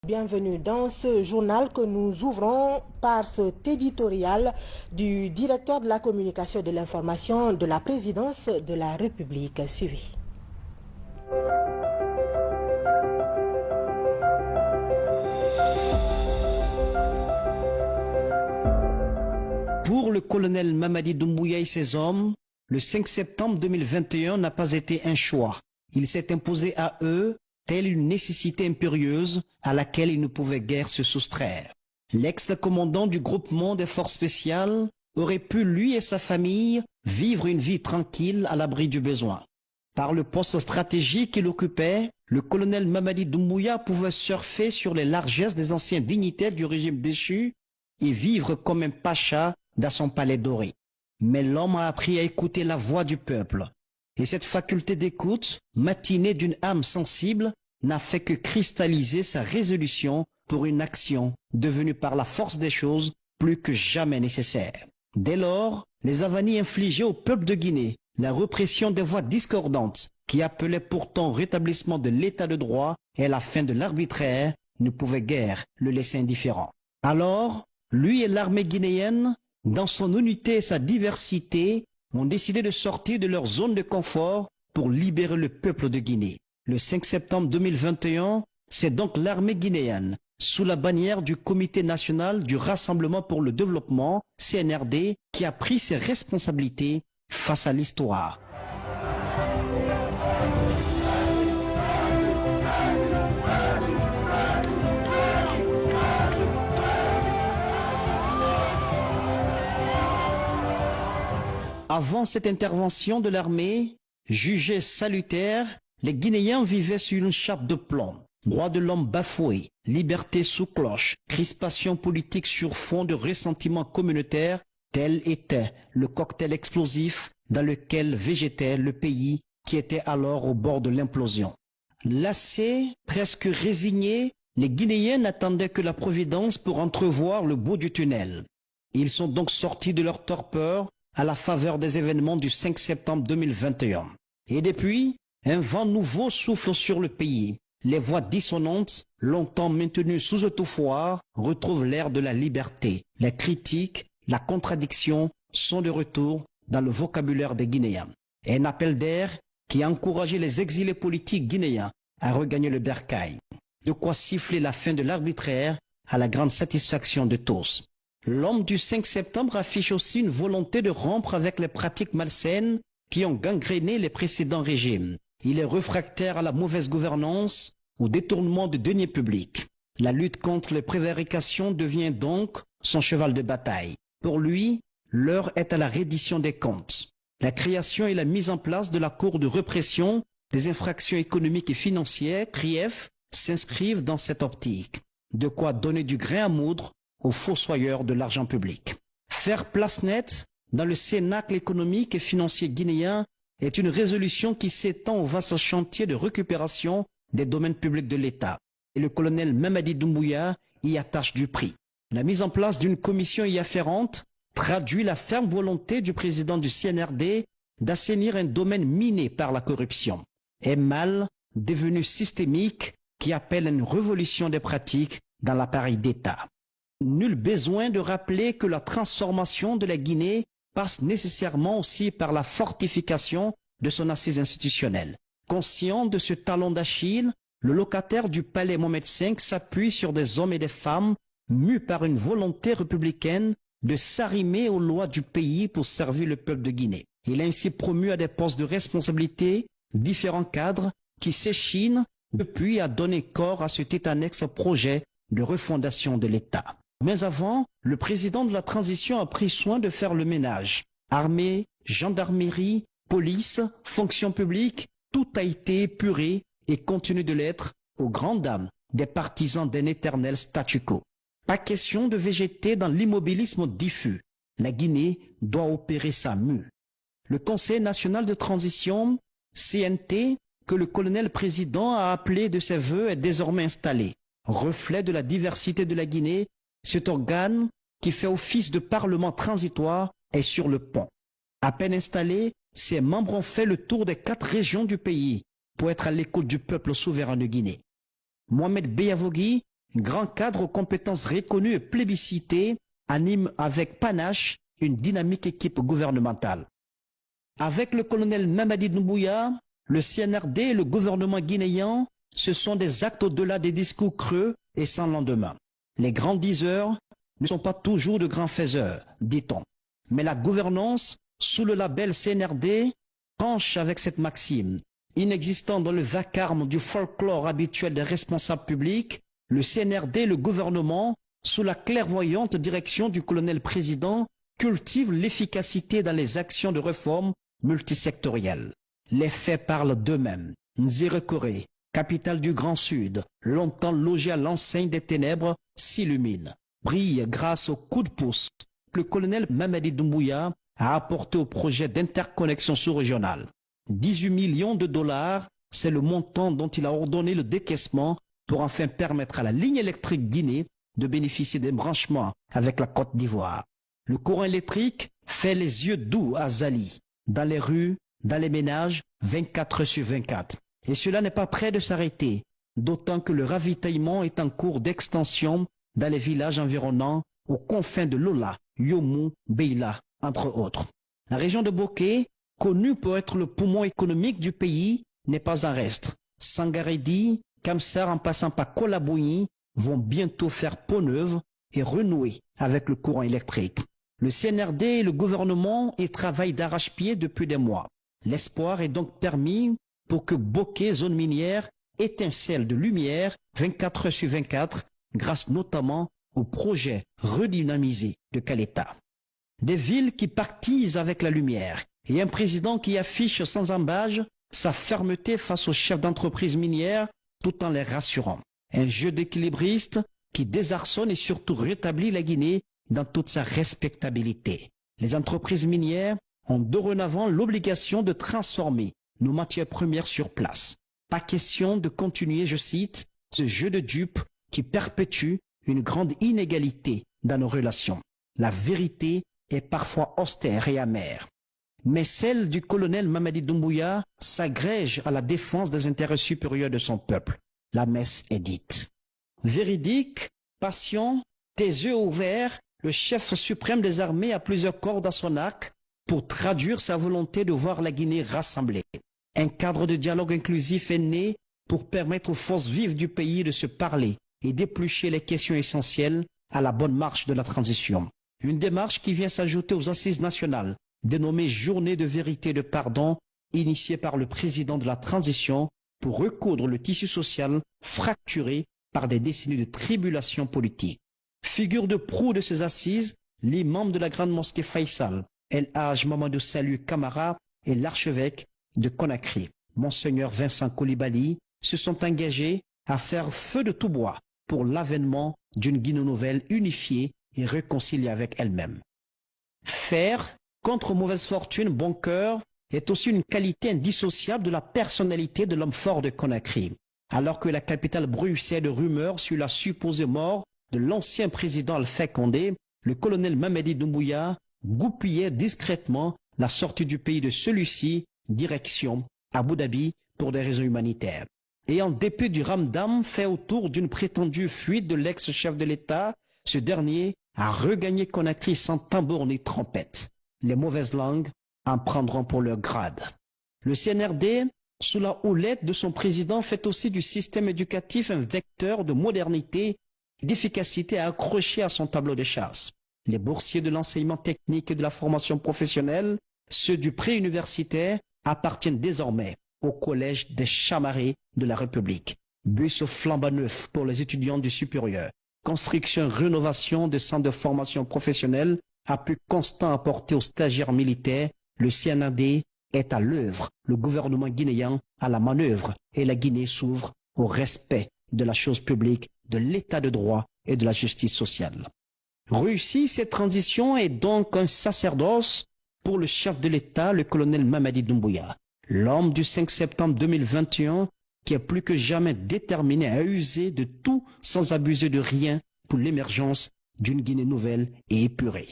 Bienvenue dans ce journal que nous ouvrons par cet éditorial du directeur de la communication et de l'information de la présidence de la République. Suivi. Pour le colonel Mamadi Doumbouya et ses hommes, le 5 septembre 2021 n'a pas été un choix. Il s'est imposé à eux telle une nécessité impérieuse à laquelle ils ne pouvaient guère se soustraire. L'ex-commandant du groupement des forces spéciales aurait pu, lui et sa famille, vivre une vie tranquille à l'abri du besoin. Par le poste stratégique qu'il occupait, le colonel Mamadi Doumbouya pouvait surfer sur les largesses des anciens dignitaires du régime déchu et vivre comme un pacha dans son palais doré. Mais l'homme a appris à écouter la voix du peuple. Et cette faculté d'écoute, matinée d'une âme sensible, n'a fait que cristalliser sa résolution pour une action devenue par la force des choses plus que jamais nécessaire. Dès lors, les avanies infligées au peuple de Guinée, la répression des voix discordantes qui appelaient pourtant au rétablissement de l'état de droit et la fin de l'arbitraire, ne pouvaient guère le laisser indifférent. Alors, lui et l'armée guinéenne, dans son unité et sa diversité, ont décidé de sortir de leur zone de confort pour libérer le peuple de Guinée. Le 5 septembre 2021, c'est donc l'armée guinéenne, sous la bannière du Comité national du Rassemblement pour le développement, CNRD, qui a pris ses responsabilités face à l'histoire. Avant cette intervention de l'armée, jugée salutaire, les Guinéens vivaient sur une chape de plomb. Droits de l'homme bafoués, liberté sous cloche, crispation politique sur fond de ressentiment communautaire, tel était le cocktail explosif dans lequel végétait le pays qui était alors au bord de l'implosion. Lassés, presque résignés, les Guinéens n'attendaient que la providence pour entrevoir le bout du tunnel. Ils sont donc sortis de leur torpeur à la faveur des événements du 5 septembre 2021. Et depuis, un vent nouveau souffle sur le pays. Les voix dissonantes, longtemps maintenues sous étouffoir, retrouvent l'air de la liberté. Les critiques, la contradiction sont de retour dans le vocabulaire des Guinéens. Un appel d'air qui a encouragé les exilés politiques guinéens à regagner le bercail. De quoi siffler la fin de l'arbitraire à la grande satisfaction de tous. L'homme du 5 septembre affiche aussi une volonté de rompre avec les pratiques malsaines qui ont gangréné les précédents régimes. Il est réfractaire à la mauvaise gouvernance, au détournement de deniers publics. La lutte contre les prévarications devient donc son cheval de bataille. Pour lui, l'heure est à la reddition des comptes. La création et la mise en place de la Cour de répression des infractions économiques et financières, CRIEF, s'inscrivent dans cette optique. De quoi donner du grain à moudre aux fossoyeurs de l'argent public. Faire place nette dans le cénacle économique et financier guinéen est une résolution qui s'étend au vaste chantier de récupération des domaines publics de l'État. Et le colonel Mamadi Doumbouya y attache du prix. La mise en place d'une commission y afférente traduit la ferme volonté du président du CNRD d'assainir un domaine miné par la corruption. Un mal devenu systémique qui appelle à une révolution des pratiques dans l'appareil d'État. Nul besoin de rappeler que la transformation de la Guinée passe nécessairement aussi par la fortification de son assise institutionnelle. Conscient de ce talon d'Achille, le locataire du palais Mohamed V s'appuie sur des hommes et des femmes mus par une volonté républicaine de s'arrimer aux lois du pays pour servir le peuple de Guinée. Il a ainsi promu à des postes de responsabilité différents cadres qui s'échinent depuis à donner corps à ce titanesque projet de refondation de l'État. Mais avant, le président de la transition a pris soin de faire le ménage. Armée, gendarmerie, police, fonction publique, tout a été épuré et continue de l'être aux grandes dames des partisans d'un éternel statu quo. Pas question de végéter dans l'immobilisme diffus. La Guinée doit opérer sa mue. Le Conseil national de transition, CNT, que le colonel président a appelé de ses vœux, est désormais installé. Reflet de la diversité de la Guinée, cet organe, qui fait office de parlement transitoire, est sur le pont. À peine installé, ses membres ont fait le tour des 4 régions du pays pour être à l'écoute du peuple souverain de Guinée. Mohamed Beyavogui grand cadre aux compétences reconnues et plébiscitées, anime avec panache une dynamique équipe gouvernementale. Avec le colonel Mamadi Doumbouya, le CNRD et le gouvernement guinéen, ce sont des actes au-delà des discours creux et sans lendemain. Les grands diseurs ne sont pas toujours de grands faiseurs, dit-on. Mais la gouvernance, sous le label CNRD, penche avec cette maxime. Inexistant dans le vacarme du folklore habituel des responsables publics, le CNRD et le gouvernement, sous la clairvoyante direction du colonel-président, cultivent l'efficacité dans les actions de réforme multisectorielles. Les faits parlent d'eux-mêmes. Nzérékoré, capitale du Grand Sud, longtemps logée à l'enseigne des ténèbres, s'illumine, brille grâce au coup de pouce que le colonel Mamadi Doumbouya a apporté au projet d'interconnexion sous-régionale. 18 millions de dollars, c'est le montant dont il a ordonné le décaissement pour enfin permettre à la ligne électrique Guinée de bénéficier des branchements avec la Côte d'Ivoire. Le courant électrique fait les yeux doux à Zali, dans les rues, dans les ménages, 24/24. Et cela n'est pas près de s'arrêter, d'autant que le ravitaillement est en cours d'extension dans les villages environnants, aux confins de Lola, Yomu, Beila, entre autres. La région de Boké, connue pour être le poumon économique du pays, n'est pas en reste. Sangaredi, Kamsar en passant par Kolabouyi vont bientôt faire peau neuve et renouer avec le courant électrique. Le CNRD et le gouvernement y travaillent d'arrache-pied depuis des mois. L'espoir est donc permis pour que Boké, zone minière, étincelle de lumière 24/24, grâce notamment au projet redynamisé de Caleta. Des villes qui pactisent avec la lumière et un président qui affiche sans embâge sa fermeté face aux chefs d'entreprise minière tout en les rassurant. Un jeu d'équilibriste qui désarçonne et surtout rétablit la Guinée dans toute sa respectabilité. Les entreprises minières ont dorénavant l'obligation de transformer nos matières premières sur place. Pas question de continuer, je cite, ce jeu de dupes qui perpétue une grande inégalité dans nos relations. La vérité est parfois austère et amère. Mais celle du colonel Mamadi Doumbouya s'agrège à la défense des intérêts supérieurs de son peuple. La messe est dite. Véridique, patient, tes yeux ouverts, le chef suprême des armées a plusieurs cordes à son arc pour traduire sa volonté de voir la Guinée rassemblée. Un cadre de dialogue inclusif est né pour permettre aux forces vives du pays de se parler et d'éplucher les questions essentielles à la bonne marche de la transition. Une démarche qui vient s'ajouter aux assises nationales, dénommée Journée de vérité et de pardon, initiée par le président de la transition pour recoudre le tissu social fracturé par des décennies de tribulations politiques. Figure de proue de ces assises, l'imam de la grande mosquée Faisal, El Hadj Mamadou Salou Camara et l'archevêque de Conakry, Monseigneur Vincent Coulibaly, se sont engagés à faire feu de tout bois pour l'avènement d'une Guinée nouvelle unifiée et réconciliée avec elle-même. Faire, contre mauvaise fortune, bon cœur, est aussi une qualité indissociable de la personnalité de l'homme fort de Conakry. Alors que la capitale bruissait de rumeurs sur la supposée mort de l'ancien président Alpha Condé, le colonel Mamadi Doumbouya goupillait discrètement la sortie du pays de celui-ci, direction Abu Dhabi pour des raisons humanitaires. Et en dépit du ramdam fait autour d'une prétendue fuite de l'ex-chef de l'État, ce dernier a regagné Conakry sans tambour ni trompette. Les mauvaises langues en prendront pour leur grade. Le CNRD, sous la houlette de son président, fait aussi du système éducatif un vecteur de modernité et d'efficacité à accrocher à son tableau de chasse. Les boursiers de l'enseignement technique et de la formation professionnelle, ceux du préuniversitaire, appartiennent désormais au collège des chamarrés de la République. Bus flambant neuf pour les étudiants du supérieur. Construction, rénovation de centres de formation professionnelle, appui constant apporté aux stagiaires militaires, le CNRD est à l'œuvre, le gouvernement guinéen à la manœuvre et la Guinée s'ouvre au respect de la chose publique, de l'état de droit et de la justice sociale. Réussie, cette transition est donc un sacerdoce pour le chef de l'État, le colonel Mamadi Doumbouya, l'homme du 5 septembre 2021 qui est plus que jamais déterminé à user de tout sans abuser de rien pour l'émergence d'une Guinée nouvelle et épurée.